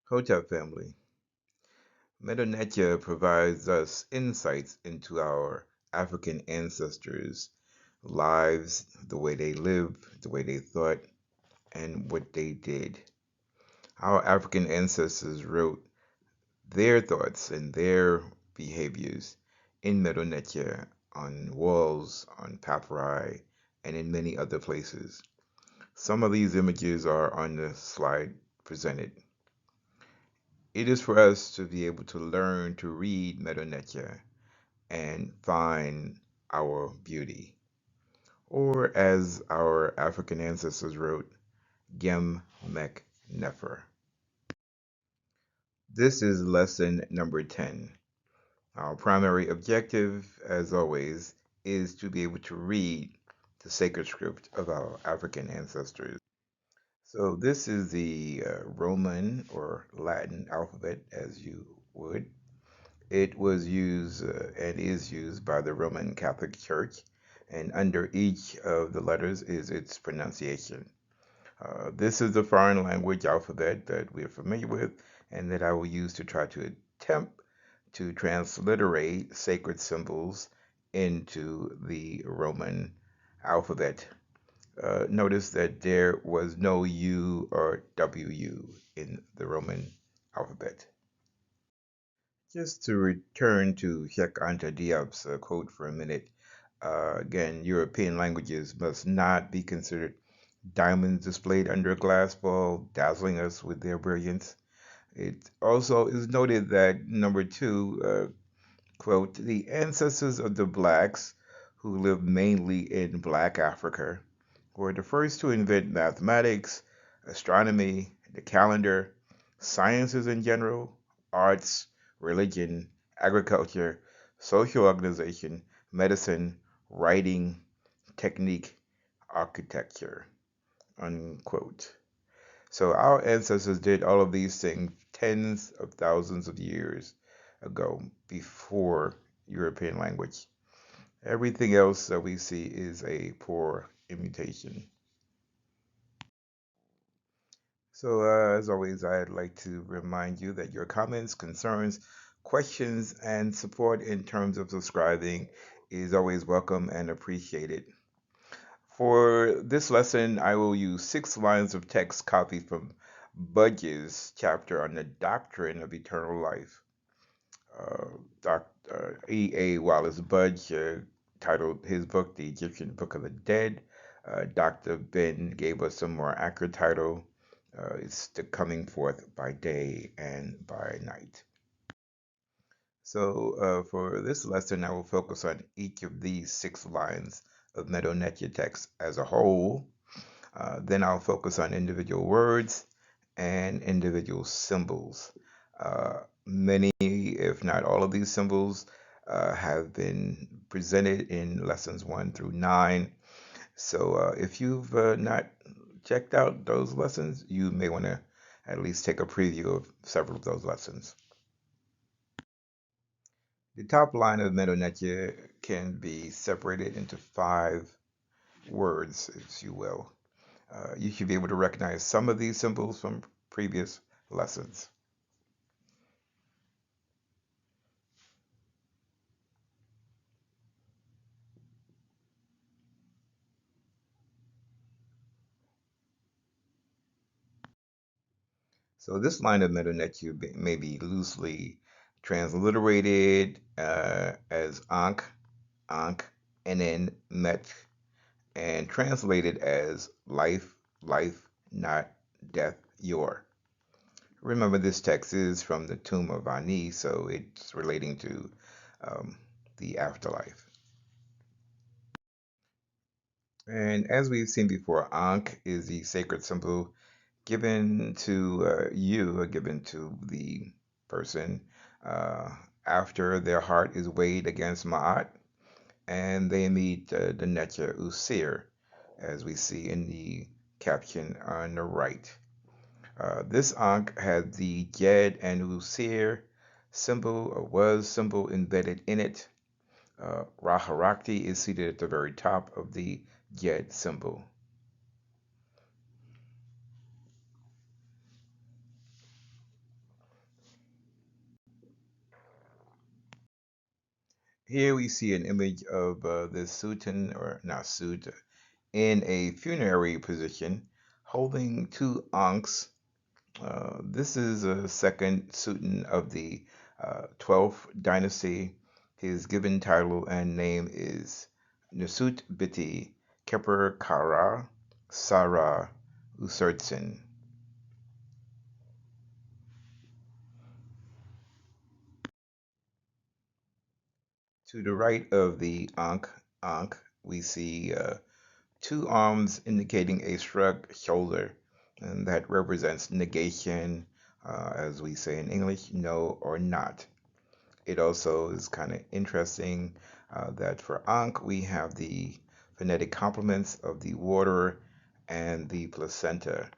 Hotep family. Mdw Ntr provides us insights into our African ancestors' lives, the way they lived, the way they thought, and what they did. Our African ancestors wrote their thoughts and their behaviors in Mdw Ntr on walls, on papyri, and in many other places. Some of these images are on the slide presented. It is for us to be able to learn to read Mdw Ntr and find our beauty. Or as our African ancestors wrote, Gem Mek Nefer. This is lesson number 10. Our primary objective, as always, is to be able to read the sacred script of our African ancestors. So this is the Roman or Latin alphabet, as you would. It was used and is used by the Roman Catholic Church, and under each of the letters is its pronunciation. This is the foreign language alphabet that we're familiar with and that I will use to try to attempt to transliterate sacred symbols into the Roman alphabet. Notice that there was no U or WU in the Roman alphabet. Just to return to Cheikh Anta Diop's quote for a minute, again, European languages must not be considered diamonds displayed under a glass ball, dazzling us with their brilliance. It also is noted that number two, quote, the ancestors of the blacks who lived mainly in black Africa were the first to invent mathematics, astronomy, the calendar, sciences in general, arts, religion, agriculture, social organization, medicine, writing, technique, architecture, unquote. So our ancestors did all of these things tens of thousands of years ago before European language. Everything else that we see is a poor imitation. So, as always, I'd like to remind you that your comments, concerns, questions, and support in terms of subscribing is always welcome and appreciated. For this lesson, I will use 6 lines of text copied from Budge's chapter on the doctrine of eternal life. E.A. Wallace Budge titled his book The Egyptian Book of the Dead. Dr. Ben gave us a more accurate title. It's The Coming Forth by Day and by Night. So for this lesson, I will focus on each of these 6 lines of Mdw Ntr text as a whole. Then I'll focus on individual words and individual symbols. Many, if not all of these symbols, have been presented in lessons 1 through 9. So if you've not checked out those lessons, you may want to at least take a preview of several of those lessons. The top line of Mdw Ntr can be separated into 5 words, if you will. You should be able to recognize some of these symbols from previous lessons. So this line of Mdw Ntr may be loosely transliterated as Ankh, Ankh, and then Met, and translated as life, life, not death, your. Remember, this text is from the tomb of Ani, so it's relating to the afterlife. And as we've seen before, Ankh is the sacred symbol given to you, or given to the person after their heart is weighed against Ma'at, and they meet the Netja Usir, as we see in the caption on the right. This Ankh had the Jed and Usir symbol, or was symbol, embedded in it. Raharakti is seated at the very top of the Jed symbol. Here we see an image of this Sultan, or not Sultan, in a funerary position, holding two ankhs. This is a second Sultan of the 12th dynasty. His given title and name is Nusut Biti Keper Kara Sara Usurtsin. To the right of the Ankh, we see two arms indicating a shrugged shoulder, and that represents negation, as we say in English, no or not. It also is kind of interesting that for Ankh, we have the phonetic complements of the water and the placenta.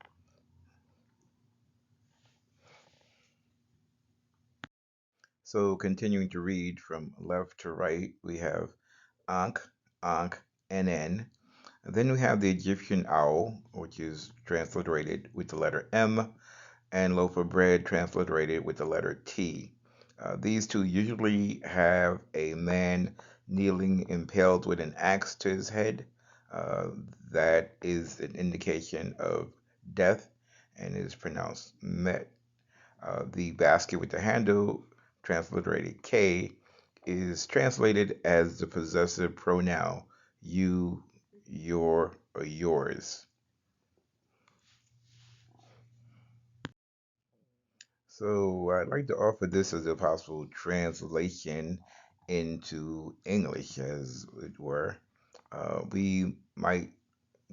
So continuing to read from left to right, we have Ankh, Ankh, NN. And then we have the Egyptian owl, which is transliterated with the letter M, and loaf of bread transliterated with the letter T. These two usually have a man kneeling impaled with an axe to his head. Uh, that is an indication of death and is pronounced met. The basket with the handle, transliterated K, is translated as the possessive pronoun you, your, or yours. So I'd like to offer this as a possible translation into English, as it were. We might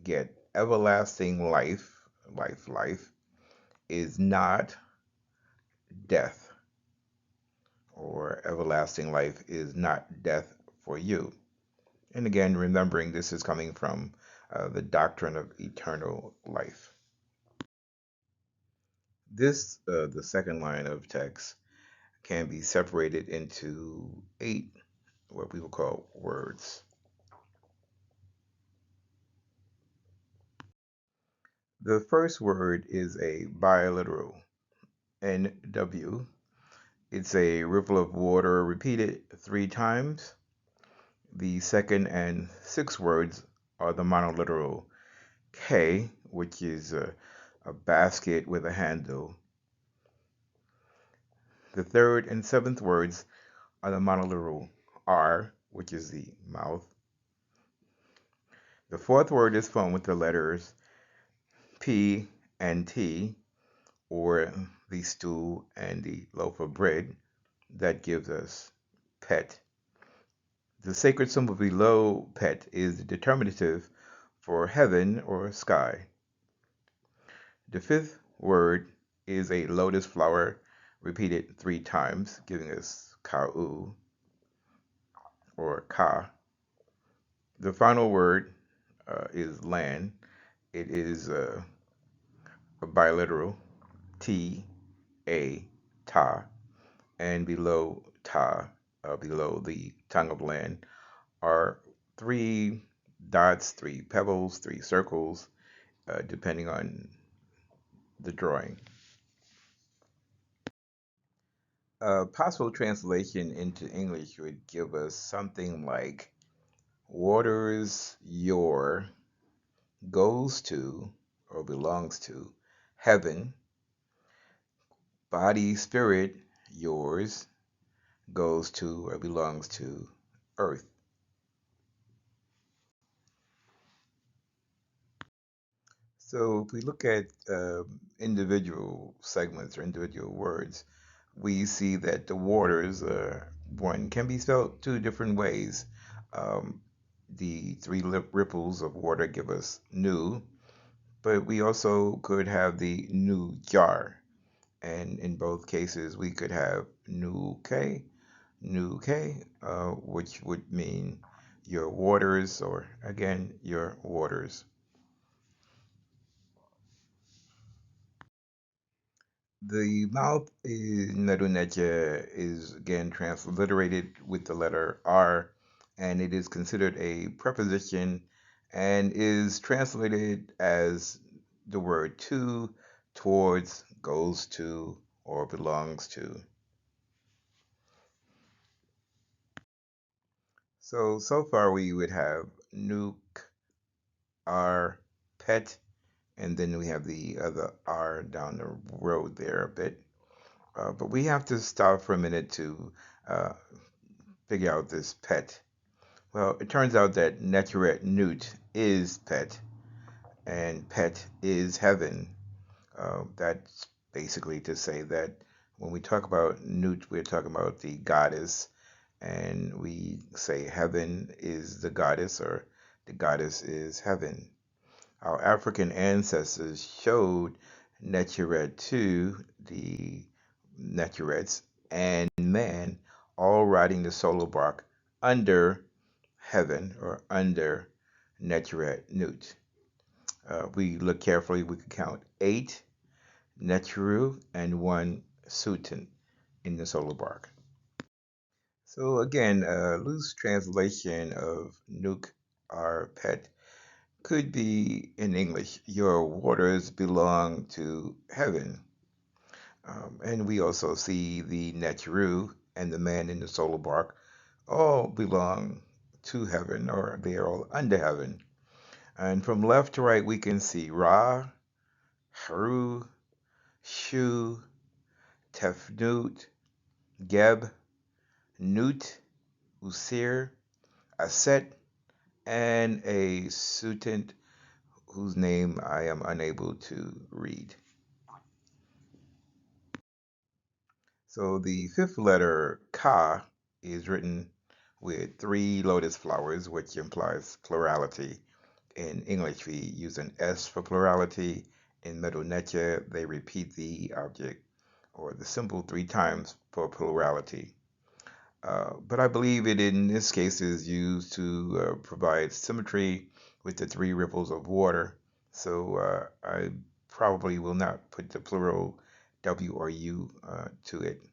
get everlasting life, life is not death, or everlasting life is not death for you. And again, remembering this is coming from the doctrine of eternal life. This, the second line of text, can be separated into 8 what we will call words. The first word is a biliteral, NW. It's a ripple of water repeated 3 times. The second and sixth words are the monoliteral K, which is a basket with a handle. The third and seventh words are the monoliteral R, which is the mouth. The fourth word is formed with the letters P and T, or the stool and the loaf of bread. That gives us pet. The sacred symbol below pet is the determinative for heaven or sky. The fifth word is a lotus flower repeated 3 times, giving us ka'u or ka. The final word is land. It is a biliteral T, A, ta, and below ta, below the tongue of land, are 3 dots, 3 pebbles, 3 circles, depending on the drawing. A possible translation into English would give us something like waters your goes to or belongs to heaven, body spirit yours goes to or belongs to earth. So if we look at individual segments or individual words, we see that the waters, one, can be spelled 2 different ways. Um, the 3 ripples of water give us new, but we also could have the new jar. And in both cases, we could have new K, which would mean your waters, or again, your waters. The mouth in Mdw Ntr is again transliterated with the letter R, and it is considered a preposition and is translated as the word to, towards, goes to, or belongs to. So far we would have nuke, R, pet, and then we have the other R down the road there a bit. But we have to stop for a minute to uh, figure out this pet. Well, it turns out that Netiret Newt is pet, and pet is heaven. That's basically to say that when we talk about Newt, we're talking about the goddess, and we say heaven is the goddess, or the goddess is heaven. Our African ancestors showed Necheret to the Necherets and man all riding the solar bark under heaven or under Necheret Nut. We look carefully, we can count 8 Necheru and 1 Sutan in the solar bark. So again, a loose translation of Nuk our pet could be in English, your waters belong to heaven. And we also see the Neteru and the man in the solar bark all belong to heaven, or they are all under heaven. And from left to right, we can see Ra, Haru, Shu, Tefnut, Geb, Nut, Usir, Aset, and a Sutent whose name I am unable to read. So the fifth letter, Ka, is written with 3 lotus flowers, which implies plurality. In English, we use an S for plurality. In Mdw Ntr, they repeat the object or the symbol 3 times for plurality. But I believe it in this case is used to provide symmetry with the 3 ripples of water. So I probably will not put the plural W or U to it.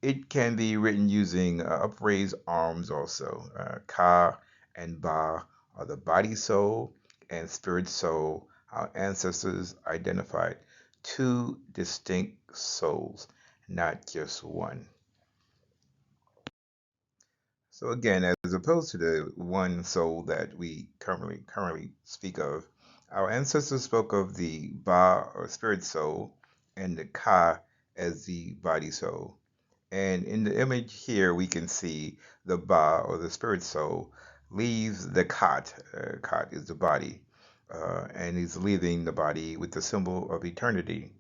It can be written using upraised arms also. Ka and Ba are the body soul and spirit soul. Our ancestors identified 2 distinct souls, not just one. So again, as opposed to the one soul that we currently speak of, our ancestors spoke of the Ba or spirit soul and the Ka as the body soul. And in the image here, we can see the Ba or the spirit soul leaves the Kat. Kat is the body, and he's leaving the body with the symbol of eternity.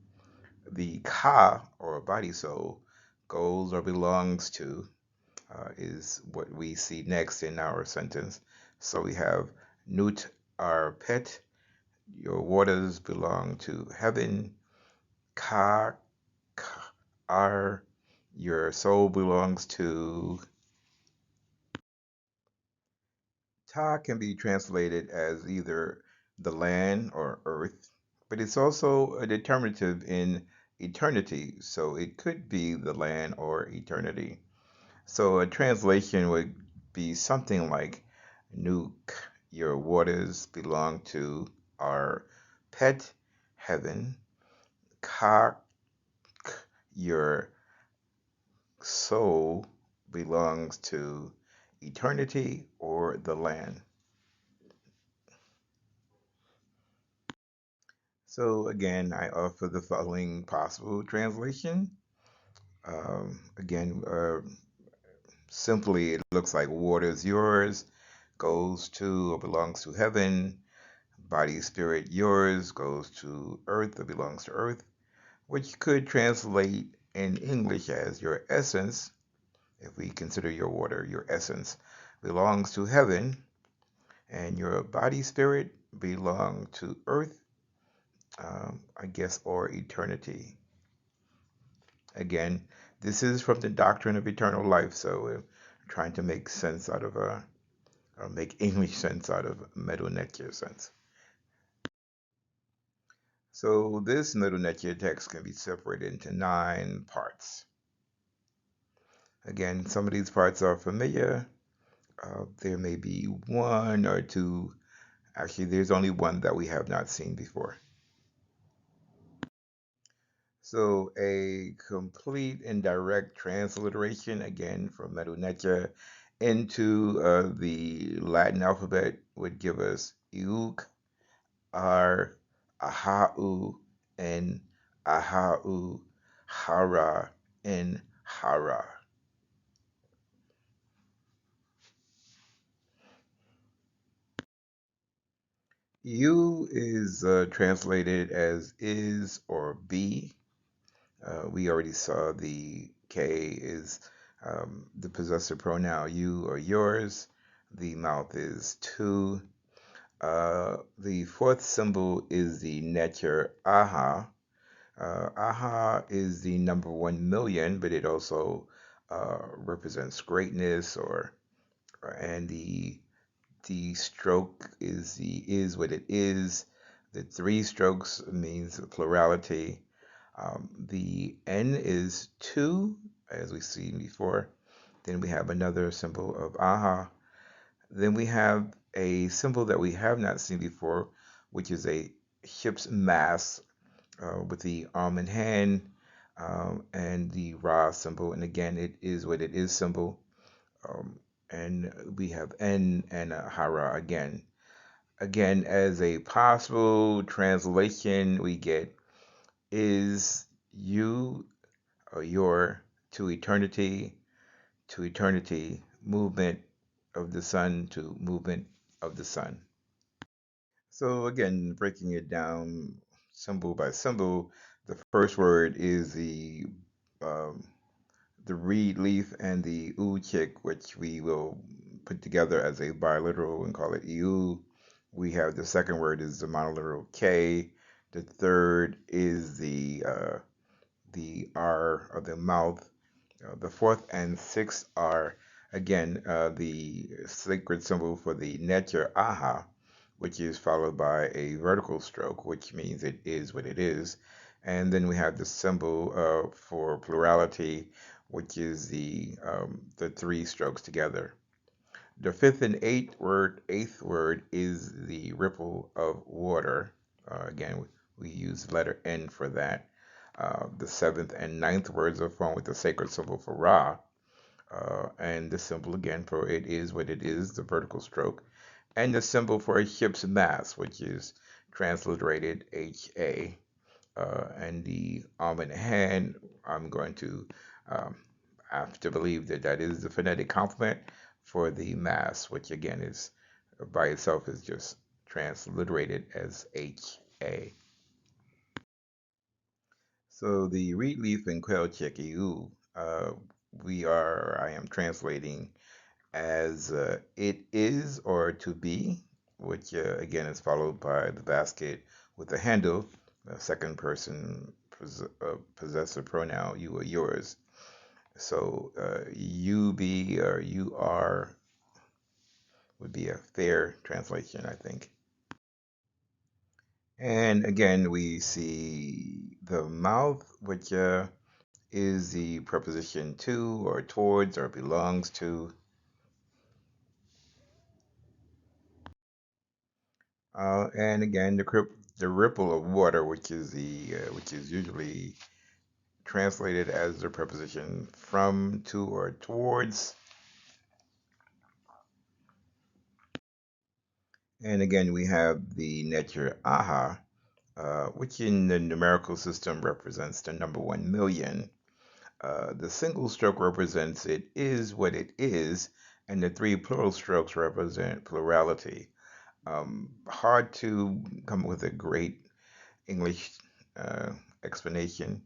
The Ka or body soul goes or belongs to is what we see next in our sentence. So we have Nut our pet, your waters belong to heaven. Ka, our, your soul belongs to. Ta can be translated as either the land or earth, but it's also a determinative in eternity, so it could be the land or eternity. So a translation would be something like Nuke, your waters belong to our pet heaven. Kak, your soul belongs to eternity or the land. So again, I offer the following possible translation. Again, simply it looks like water is yours, goes to or belongs to heaven. Body, spirit, yours goes to earth or belongs to earth, which could translate in English as your essence, if we consider your water, your essence belongs to heaven, and your body, spirit belong to earth, I guess, or eternity. Again, this is from the doctrine of eternal life, so we're trying to make sense out of or make English sense out of Mdw Ntr sense. So this Mdw Ntr text can be separated into 9 parts. Again, some of these parts are familiar. There may be 1 or 2. Actually, there's only 1 that we have not seen before. So a complete and direct transliteration, again, from Mdw Ntr into the Latin alphabet would give us Iuk, Ar, Ahau, and Ahau, Hara, and Hara. U is translated as is or be. We already saw the K is the possessor pronoun you or yours. The mouth is to. The fourth symbol is the Netcher aha. Aha is the number 1,000,000, but it also represents greatness and the stroke is what it is. The three strokes means plurality. The N is two, as we've seen before. Then we have another symbol of aha. Then we have a symbol that we have not seen before, which is a ship's mast with the arm and hand and the Ra symbol. And again, it is what it is symbol. Um, and we have N and Hara again. Again, as a possible translation, we get is you or your to eternity, movement of the sun to movement of the sun. So again, breaking it down symbol by symbol, the first word is um, the reed leaf and the chick, which we will put together as a biliteral and call it eu. We have the second word is the monoliteral K. The third is the R of the mouth. The fourth and sixth are again the sacred symbol for the Netcher Aha, which is followed by a vertical stroke, which means it is what it is. And then we have the symbol for plurality, which is the three strokes together. The fifth and eighth word is the ripple of water. Again, we use letter N for that. The seventh and ninth words are formed with the sacred symbol for Ra, and the symbol again for it is what it is, the vertical stroke, and the symbol for a ship's mast, which is transliterated HA. And the arm and hand, I'm going to have to believe that that is the phonetic complement for the mast, which again is by itself is just transliterated as HA. So the reed leaf and quail chicky, I am translating as it is or to be, which again is followed by the basket with the handle, second person possessor pronoun, you or yours. So you be or you are would be a fair translation, I think. And again, we see the mouth, which is the preposition to or towards or belongs to. And again, the ripple of water, which is usually translated as the preposition from, to, or towards. And again, we have the Netcher Aha, which in the numerical system represents the number 1,000,000. The single stroke represents it is what it is, and the three plural strokes represent plurality. Hard to come up with a great English uh, explanation,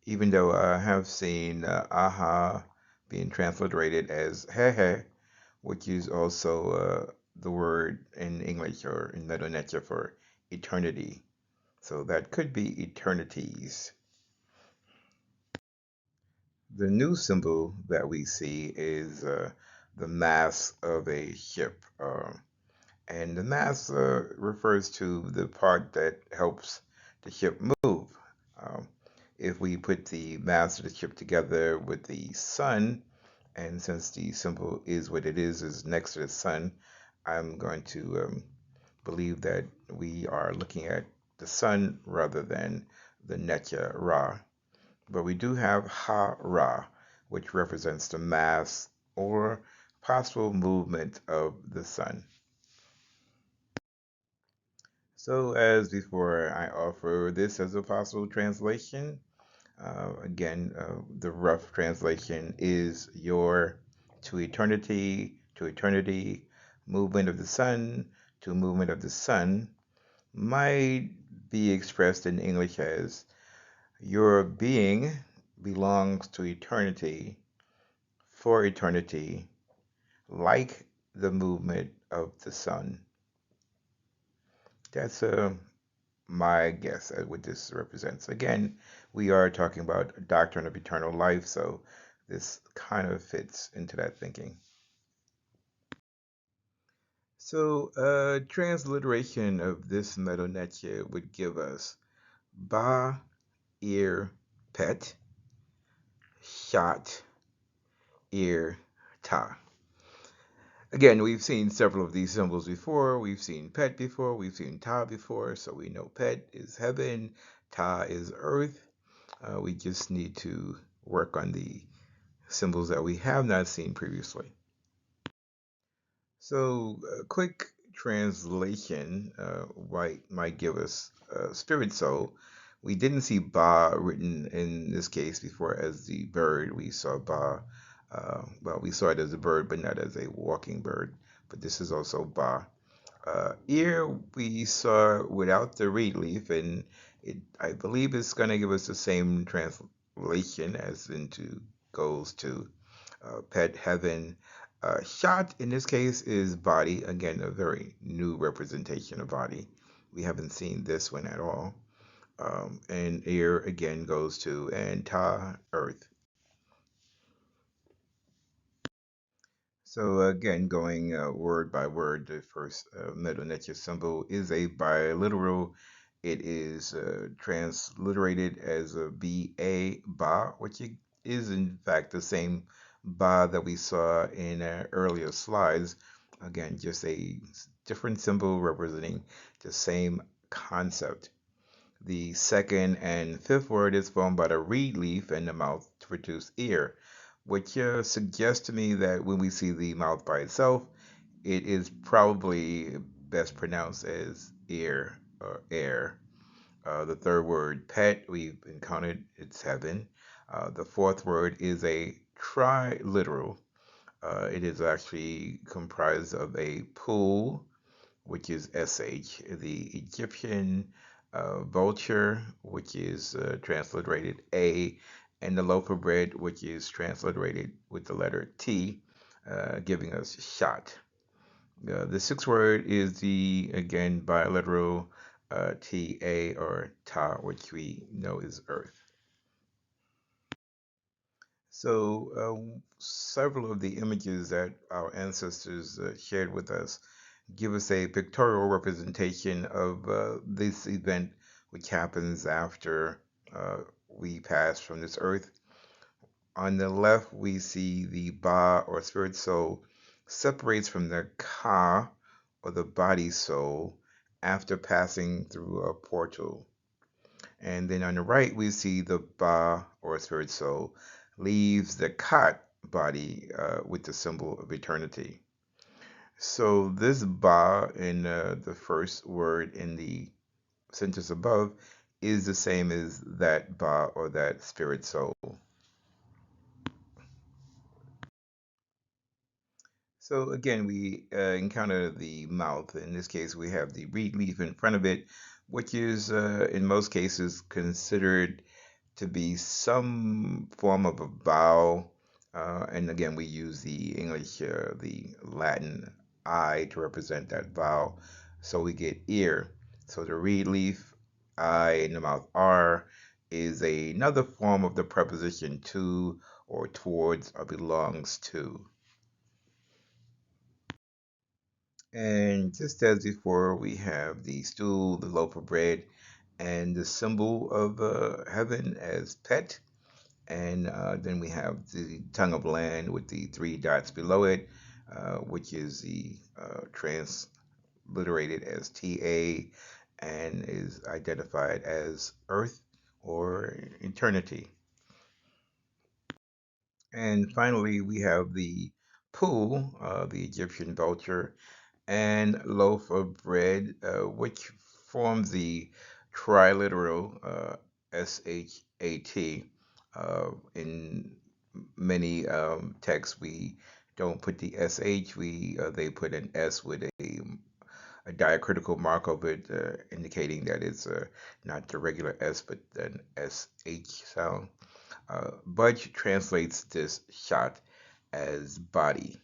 even though I have seen aha being transliterated as hehe, which is also the word in English or in Mdw Ntr for eternity. So that could be eternities. The new symbol that we see is the mast of a ship. And the mast refers to the part that helps the ship move. Um, if we put the mast of the ship together with the sun, and since the symbol is what it is next to the sun, I'm going to believe that we are looking at the sun rather than the Netya Ra. But we do have Ha Ra, which represents the mast or possible movement of the sun. So, as before, I offer this as a possible translation. Again, the rough translation is your to eternity, movement of the sun to movement of the sun might be expressed in English as your being belongs to eternity for eternity, like the movement of the sun. That's my guess at what this represents. Again, we are talking about doctrine of eternal life, so this kind of fits into that thinking. So, transliteration of this Mdw Ntr would give us ba, ear, pet, shot, ear, ta. Again, we've seen several of these symbols before. We've seen pet before. We've seen ta before. So we know pet is heaven, ta is earth. We just need to work on the symbols that we have not seen previously. So, a quick translation might give us spirit soul. We didn't see ba written in this case before as the bird. We saw ba, well, we saw it as a bird, but not as a walking bird. But this is also ba. Ear we saw without the reed leaf, and I believe it's going to give us the same translation as into goes to pet heaven. Shot in this case is body. Again, a very new representation of body. We haven't seen this one at all. And ear again goes to and ta earth. So again, going word by word, the first Mdw Ntr symbol is a biliteral. It is transliterated as a ba, ba, which is in fact the same ba that we saw in earlier slides. Again, just a different symbol representing the same concept. The second and fifth word is formed by the reed leaf and the mouth to produce ear, which suggests to me that when we see the mouth by itself, it is probably best pronounced as ear or air. The third word, pet, we've encountered, it's heaven. The fourth word is a triliteral. It is actually comprised of a pool, which is sh, the Egyptian vulture, which is transliterated a, and the loaf of bread, which is transliterated with the letter t, giving us shot. The sixth word is the, again, biliteral ta or ta, which we know is earth. So, several of the images that our ancestors shared with us give us a pictorial representation of this event which happens after we pass from this earth. On the left, we see the Ba or spirit soul separates from the Ka or the body soul after passing through a portal. And then on the right, we see the Ba or spirit soul leaves the Kat body with the symbol of eternity. So this ba in the first word in the sentence above is the same as that ba or that spirit soul. So again, we encounter the mouth. In this case, we have the reed leaf in front of it, which is in most cases considered to be some form of a vowel. And again, we use the English, the Latin I to represent that vowel. So we get ear. So the reed leaf, I, and the mouth R is another form of the preposition to or towards or belongs to. And just as before, we have the stool, the loaf of bread, and the symbol of heaven as pet. And then we have the tongue of land with the three dots below it, which is the transliterated as TA and is identified as earth or eternity. And finally, we have the Pu, the Egyptian vulture, and loaf of bread, which forms the triliteral SHAT. In many texts, we don't put the SH, they put an S with a diacritical mark of it, indicating that it's not the regular S, but an SH sound. Budge translates this shot as body.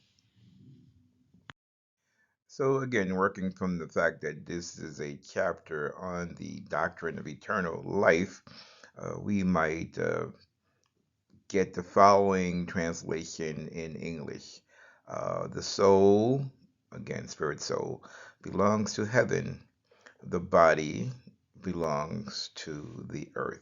So, again, working from the fact that this is a chapter on the doctrine of eternal life, we might get the following translation in English. The soul, again, spirit soul, belongs to heaven, the body belongs to the earth.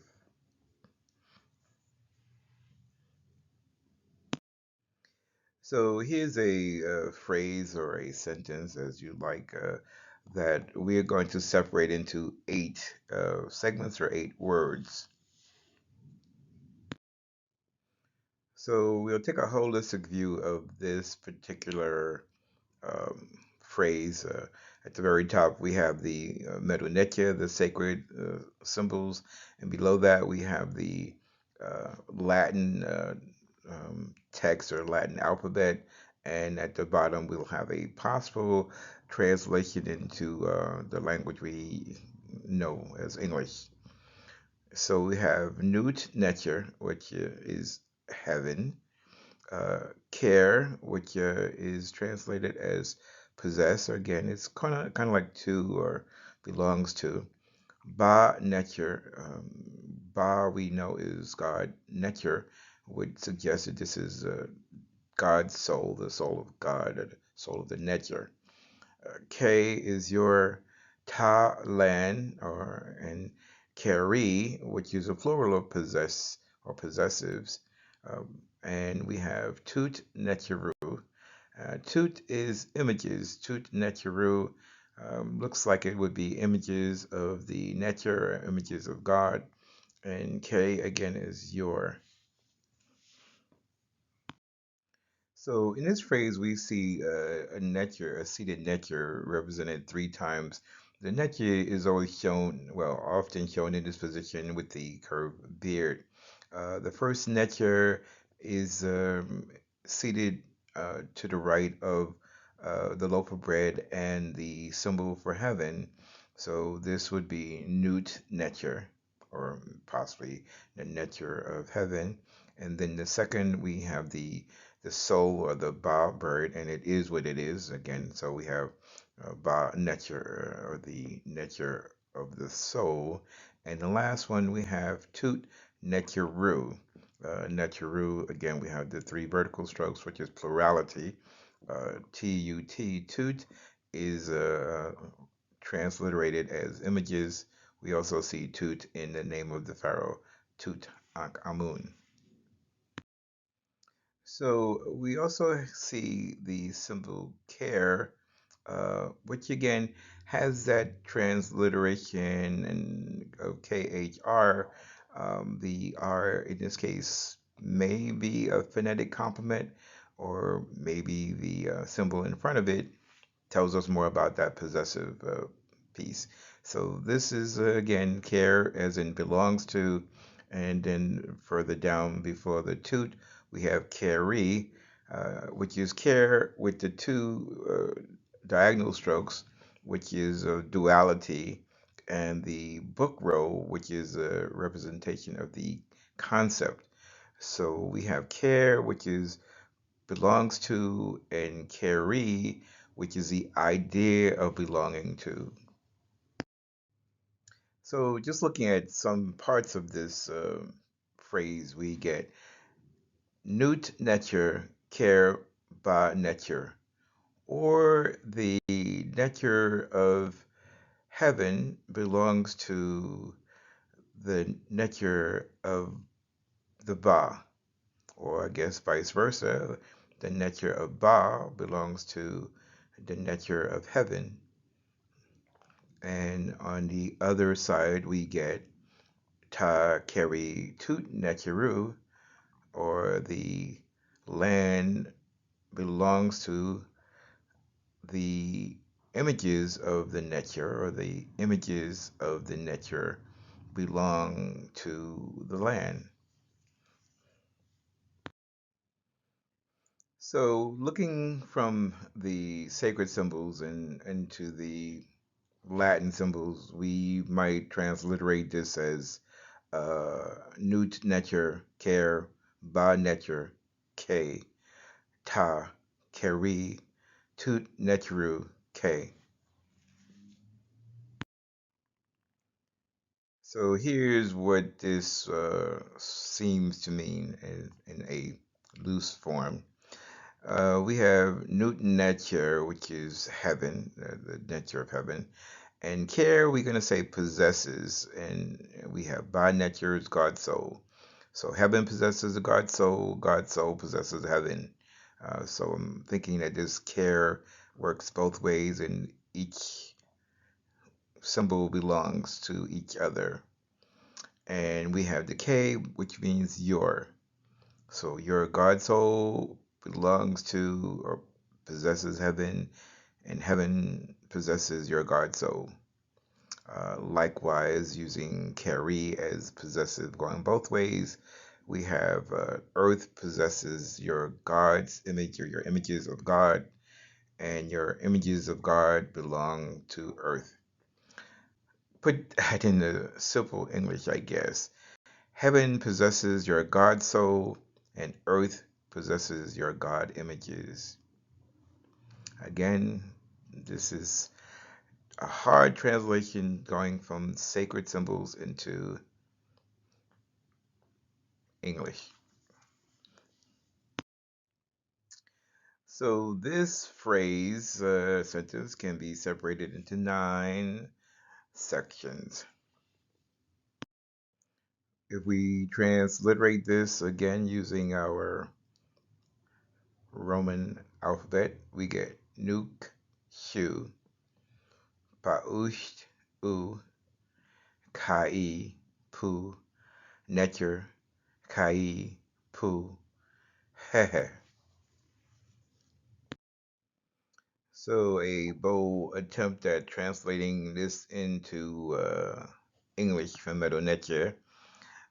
So here's a phrase or a sentence, as you like, that we are going to separate into eight segments or eight words. So we'll take a holistic view of this particular um, phrase. At the very top, we have the Mdw Ntr, the sacred symbols, and below that, we have the Latin text or Latin alphabet, and at the bottom, we'll have a possible translation into the language we know as English. So we have Newt Ntr, which is heaven, care, which is translated as possess. Again, it's kind of like to or belongs to. Ba nature, ba we know is God. Nature would suggest that this is God's soul, the soul of God, the soul of the nature. K is your ta land and keri, which is a plural of possess or possessives. And we have tut neteru. Tut is images. Tut neteru looks like it would be images of the nature, images of God. And K again is your. So in this phrase, we see a netur, a seated netur, represented three times. The netur is always shown, well, often shown in this position with the curved beard. The first netur is seated to the right of the loaf of bread and the symbol for heaven. So this would be Newt Netur, or possibly the Netur of heaven. And then the second, we have the soul or the ba bird, and it is what it is again. So we have ba nature or the nature of the soul, and the last one we have tut neturu. Neturu again, we have the three vertical strokes, which is plurality. Tut tut is transliterated as images. We also see Tut in the name of the pharaoh, Tut Ankh-Amun. So we also see the symbol care, which again has that transliteration and of KHR. The R in this case may be a phonetic complement, or maybe the symbol in front of it tells us more about that possessive piece. So this is again care as in belongs to, and then further down before the toot we have carry, which is care with the two diagonal strokes, which is a duality, and the book row, which is a representation of the concept. So we have care, which is belongs to, and carry, which is the idea of belonging to. So just looking at some parts of this phrase, we get Newt nature, care by nature, or the nature of heaven belongs to the nature of the Ba, or I guess vice versa. The nature of Ba belongs to the nature of heaven. And on the other side, we get Ta Keri Tut Neteru, or the land belongs to the images of the Ntr, or the images of the Ntr belong to the land. So, looking from the sacred symbols and into the Latin symbols, we might transliterate this as Nut Netcher, Ker, Ba Netcher, K, Ta, Keri, Tut Netru, K. So here's what this seems to mean in a loose form. We have Newton Nature, which is heaven, the nature of heaven. And care, we're going to say possesses. And we have by nature is God's soul. So heaven possesses the God's soul possesses heaven. So I'm thinking that this care works both ways, and each symbol belongs to each other. And we have the K, which means your. So your God soul belongs to or possesses heaven, and heaven possesses your God soul. Likewise, using Keri as possessive going both ways, we have earth possesses your God's image, or your images of God, and your images of God belong to earth. Put that in the simple English, I guess. Heaven possesses your God soul, and earth possesses your God images. Again, this is a hard translation going from sacred symbols into English. So this phrase, sentence, can be separated into 9 sections. If we transliterate this again using our Roman alphabet, we get Nuk, Shu, Pausht, U, Kai, Pu, Netcher, Kai, Pu, Hehe. So a bold attempt at translating this into English from Mdw Ntr,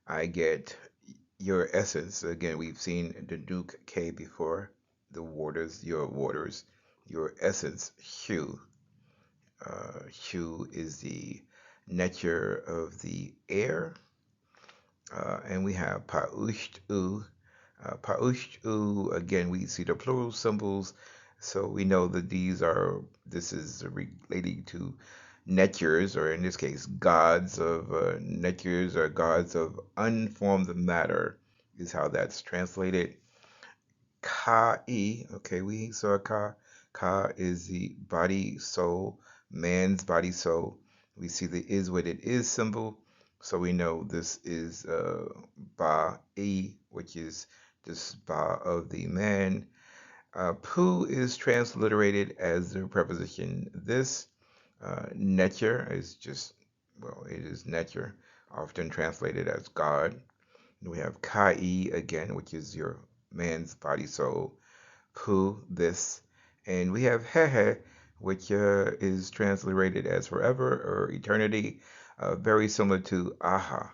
I get your essence. Again, we've seen the Duke K before, the waters, your essence, Shu. Shu is the nature of the air. And we have Pa'usht U. Pa'usht U, again, we see the plural symbols, so we know that this is relating to netures, or in this case, gods of netures, or gods of unformed matter, is how that's translated. Ka-e, okay, we saw Ka. Ka is the body, soul, man's body, soul. We see the is what it is symbol, so we know this is Ba-e, which is this Ba of the man. Pu is transliterated as the preposition this. Nature is just, well, it is nature, often translated as God. We have Kai again, which is your man's body, soul. Pu, this. And we have Hehe, which is transliterated as forever or eternity, very similar to Aha.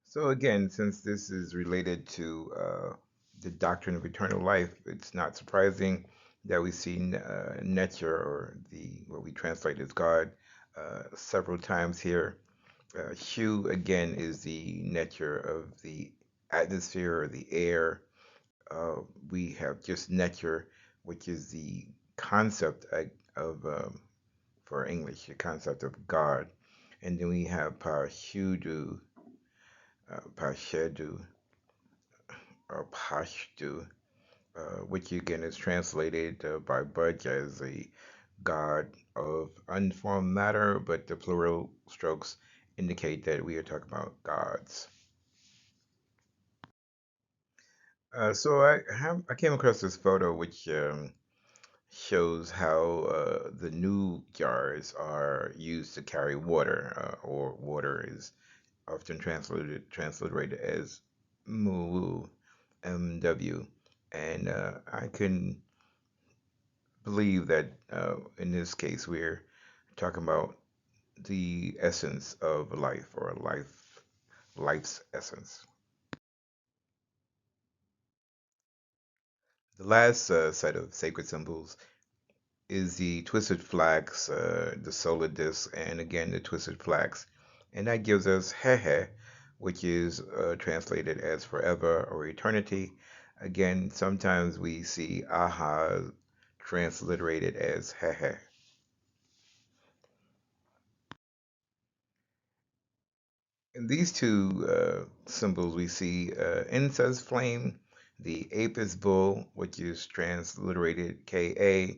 So again, since this is related to the doctrine of eternal life, it's not surprising that we see nature, or what we translate as God, several times here. Shu again is the nature of the atmosphere or the air. We have just nature, which is the concept of for English, the concept of God. And then we have Pashudu, Pashedu, or Pashtu, which again is translated by Budge as a god of unformed matter, but the plural strokes indicate that we are talking about gods. So I came across this photo which shows how the new jars are used to carry water, or water is often transliterated as moo. Mdw. And I can believe that in this case we're talking about the essence of life, or life's essence. The last set of sacred symbols is the twisted flax, the solar disk, and again the twisted flax. And that gives us hehe, which is translated as forever or eternity. Again, sometimes we see aha transliterated as hehe. In these two symbols, we see incense flame, the apis bull, which is transliterated Ka,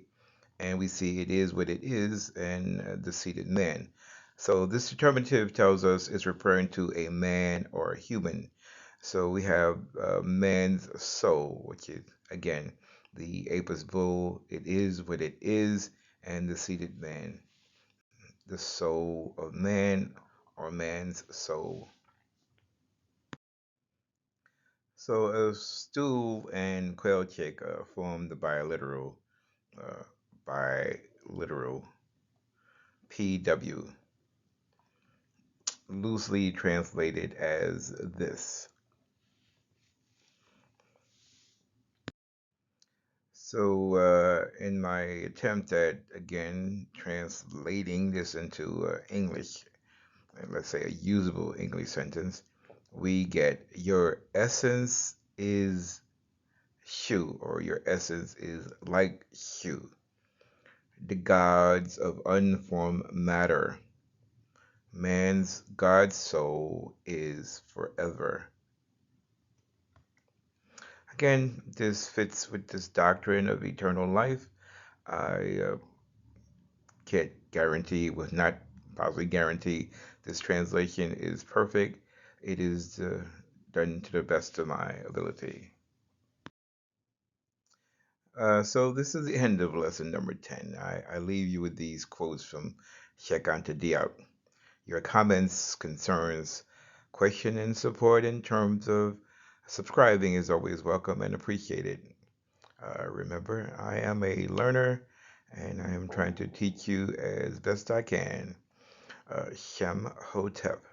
and we see it is what it is, and the seated man. So this determinative tells us it's referring to a man or a human. So we have man's soul, which is, again, the apis bull, it is what it is, and the seated man, the soul of man, or man's soul. So a stool and quail chick form the uh, biliteral PW, loosely translated as this. So, in my attempt at again translating this into English, let's say a usable English sentence, we get your essence is Shu, or your essence is like Shu, the gods of unformed matter. Man's God soul is forever. Again, this fits with this doctrine of eternal life. I can't guarantee, was not possibly guarantee, this translation is perfect. It is done to the best of my ability. So this is the end of lesson number 10. I leave you with these quotes from Cheikh Anta Diop. Your comments, concerns, question, and support in terms of subscribing is always welcome and appreciated. Remember, I am a learner and I am trying to teach you as best I can. Shem Hotep.